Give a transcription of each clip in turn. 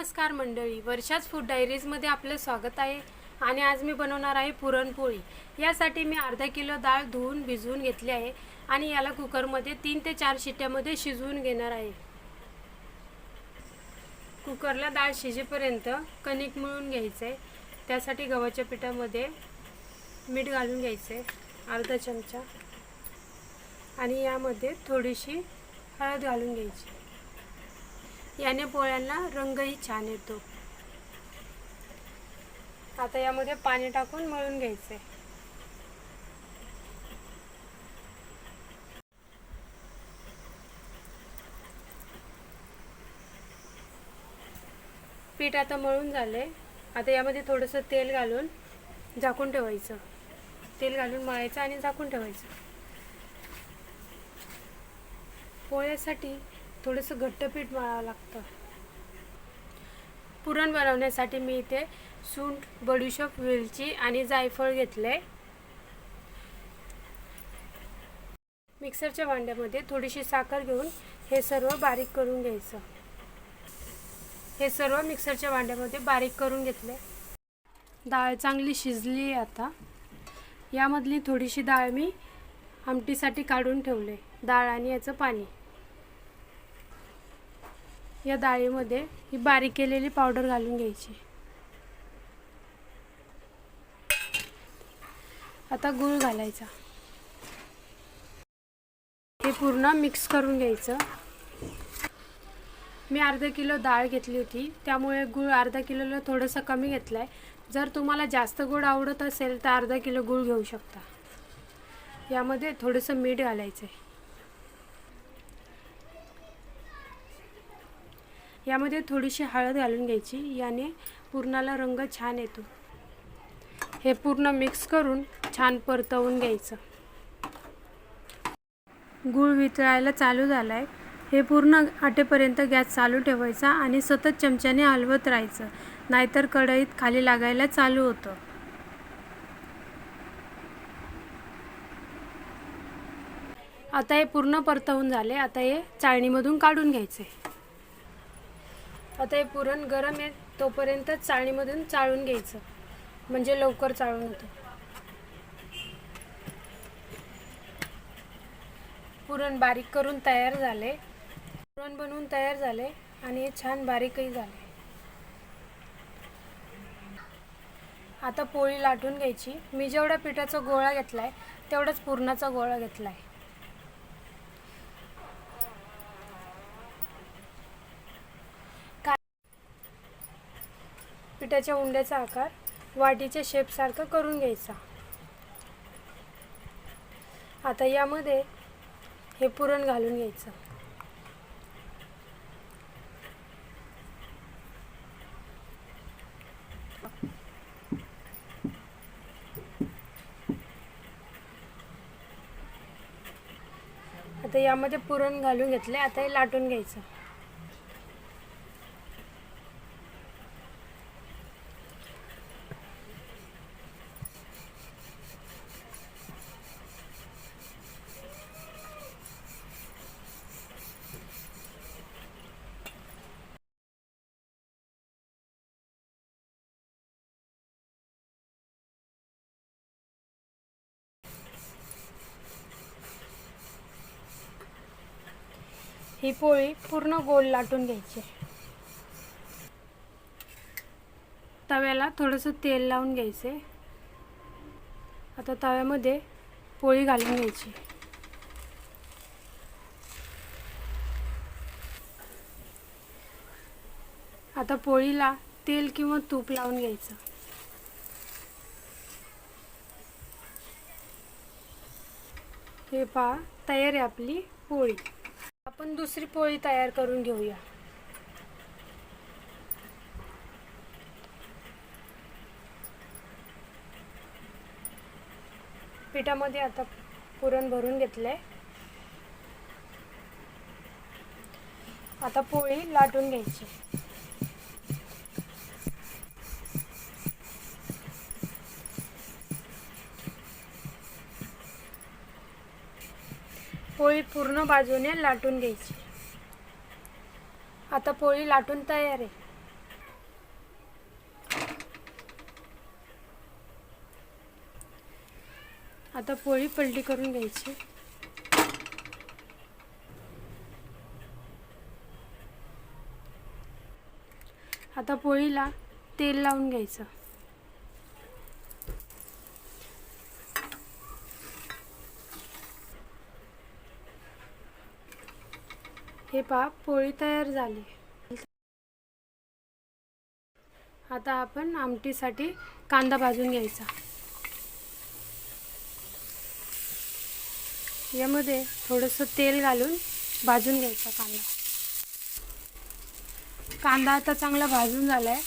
नमस्कार मंडळी, वर्षाच फूड डायरीजमध्ये आपलं स्वागत आहे. आणि आज मी बनवणार आहे पुरणपोळी. यासाठी मी अर्धा किलो डाळ धुवून भिजवून घेतली आहे आणि याला कुकरमध्ये 3 ते 4 शिट्ट्यामध्ये शिजवून घेणार आहे. कुकरला डाळ शिजेपर्यंत कणिक मळून घ्यायचं आहे. त्यासाठी गव्हाच्या पिठामध्ये मीठ घालून घ्यायचं आहे, अर्धा चमचा, आणि यामध्ये थोडीशी हळद घालून घ्यायची. याने पोळ्यांना रंगही छान येतो. आता यामध्ये पाणी टाकून मळून घ्यायचे. पीठ आता मळून झाले. आता यामध्ये थोडंसं तेल घालून झाकून ठेवायचं. तेल घालून मळायचं आणि झाकून ठेवायचं. पोळ्यासाठी थोडंसं घट्ट पीठ मळावं लागतं. पुरण बनवण्यासाठी मी इथे सुंठ, बडीशोप, वेलची आणि जायफळ घेतले. मिक्सरच्या भांड्यामध्ये थोडीशी साखर घेऊन हे सर्व बारीक करून घ्यायचं. हे सर्व मिक्सरच्या भांड्यामध्ये बारीक करून घेतले. डाळ चांगली शिजली आहे. आता यामधली थोडीशी डाळ मी आमटीसाठी काढून ठेवले. डाळ आणि याचं पाणी. या डाळीमध्ये ही बारीक केलेली पावडर घालून घ्यायची. आता गूळ घालायचा. हे पूर्ण मिक्स करून घ्यायचं. मी अर्धा किलो डाळ घेतली होती, त्यामुळे गूळ अर्धा किलोला थोडंसं कमी घेतलं आहे. जर तुम्हाला जास्त गोड आवडत असेल तर अर्धा किलो गूळ घेऊ शकता. यामध्ये थोडंसं मीठ घालायचं आहे. यामध्ये थोडीशी हळद घालून घ्यायची. याने पुरणाला रंग छान येतो. हे पूर्ण मिक्स करून छान परतवून घ्यायचं. गूळ वितळायला चालू झाला आहे. हे पूर्ण आटेपर्यंत गॅस चालू ठेवायचा आणि सतत चमच्याने हलवत राहायचं, नाहीतर कढईत खाली लागायला चालू होतं. आता हे पूर्ण परतवून झाले. आता हे चाळणीमधून काढून घ्यायचे. आता हे पुरण गरम आहे तोपर्यंत चाळणीमधून चाळून घ्यायचं, म्हणजे लवकर चाळून होतं. पुरण बारीक करून तयार झाले. पुरण बनवून तयार झाले आणि हे छान बारीकही झाले. आता पोळी लाटून घ्यायची. मी जेवढा पिठाचा गोळा घेतलाय तेवढाच पुरणाचा गोळा घेतलाय. पिठाच्या उंड्याचा आकार वाटीच्या शेपसारखा करून घ्यायचा. आता यामध्ये हे पुरण घालून घ्यायचं. आता यामध्ये पुरण घालून घेतले. आता हे लाटून घ्यायचं. ही पोळी पूर्ण गोल लाटून घ्यायची. तव्याला थोडंसं तेल लावून घ्यायचे. आता तव्यामध्ये पोळी घालून घ्यायची. आता पोळीला तेल किंवा तूप लावून घ्यायचं. हे पहा, तयार आहे आपली पोळी. आपण दुसरी पोळी तयार करून घेऊया. पिठामध्ये आता पुरण भरून घेतलंय. आता पोळी लाटून घ्यायची. पोळी पूर्ण बाजूने लाटून घ्यायची. आता पोळी लाटून तयार आहे. आता पोळी पलटी करून घ्यायची. आता पोळीला तेल लावून घ्यायचं. हे पहा, पोळी तयार झाली. आता आपण आमटीसाठी कांदा भाजून घ्यायचा. यामध्ये थोडंसं तेल घालून भाजून घ्यायचा कांदा. कांदा आता चांगला भाजून झालाय.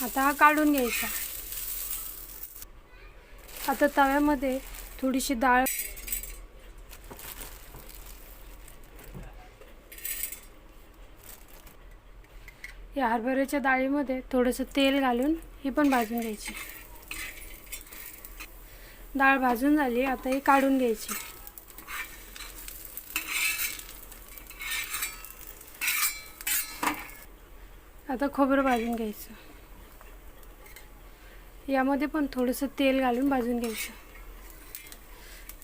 आता हा काढून घ्यायचा. आता तव्यामध्ये थोडीशी डाळ, या हरभऱ्याच्या डाळीमध्ये थोडंसं तेल घालून ही पण भाजून घ्यायची. डाळ भाजून झाली. आता ही काढून घ्यायची. आता खोबरं भाजून घ्यायचं. यामध्ये पण थोडंसं तेल घालून भाजून घ्यायचं.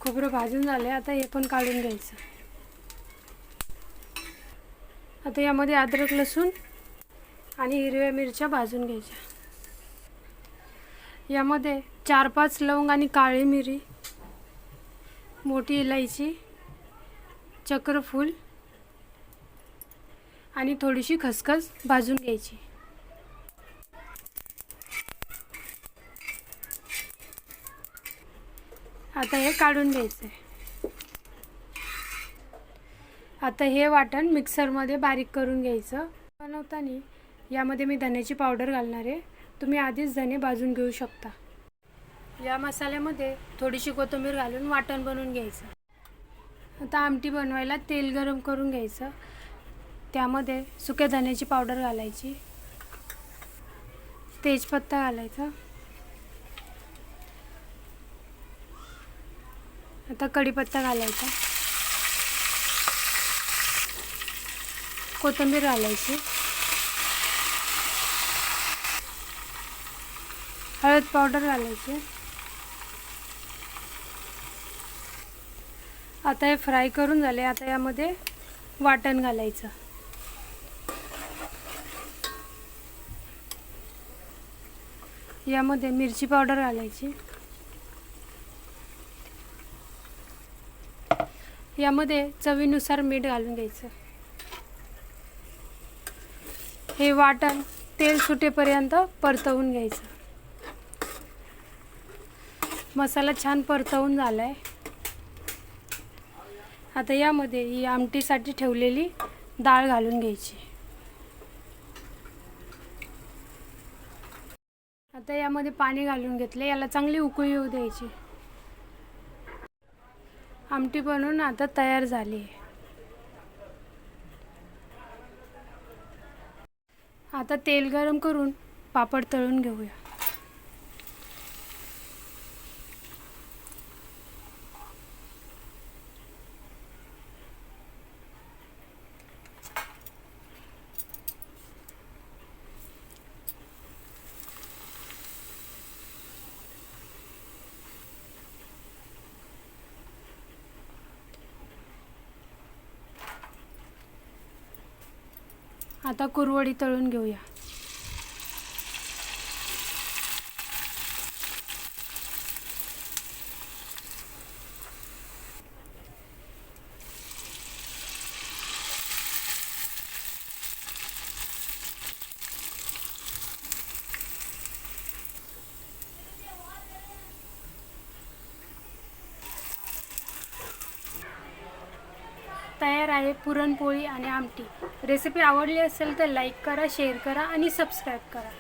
खोबरं भाजून झाले. आता हे पण काढून घ्यायचं. आता यामध्ये अद्रक, लसूण आणि हिरव्या मिरच्या भाजून घ्यायच्या. यामध्ये 4-5 लवंग आणि काळी मिरी, मोठी इलायची, चक्रफूल आणि थोडीशी खसखस भाजून घ्यायची. आता हे काढून घ्यायचं आहे. आता हे वाटण मिक्सरमध्ये बारीक करून घ्यायचं. बनवताना यामध्ये मी धन्याची पावडर घालणार आहे. तुम्ही आधीच धने भाजून घेऊ शकता. या मसाल्यामध्ये थोडीशी कोथिंबीर घालून वाटण बनवून घ्यायचं. आता आमटी बनवायला तेल गरम करून घ्यायचं. त्यामध्ये सुक्या धन्याची पावडर घालायची, तेजपत्ता घालायचा. आता कढीपत्ता घालायचा, कोथिंबीर घालायची, हळद पावडर घालायची. आता हे फ्राय करून झाले. आता यामध्ये वाटण घालायचं. यामध्ये मिरची पावडर घालायची. यामध्ये चवीनुसार मीठ घालून घ्यायचं. हे वाटण तेल सुटेपर्यंत परतवून घ्यायचं. मसाला छान परतवून झालाय. आता यामध्ये ही आमटीसाठी ठेवलेली डाळ घालून घ्यायची. आता यामध्ये पाणी घालून घेतले. याला चांगली उकळी येऊ द्यायची. आमटी बनवून आता तयार झाली आहे. आता तेल गरम करून पापड तळून घेऊया. आता कुरवडी तळून घेऊया. तयार आहे पुरणपोळी आणि आमटी. रेसिपी आवडली असेल तर लाईक करा, शेअर करा आणि सबस्क्राईब करा.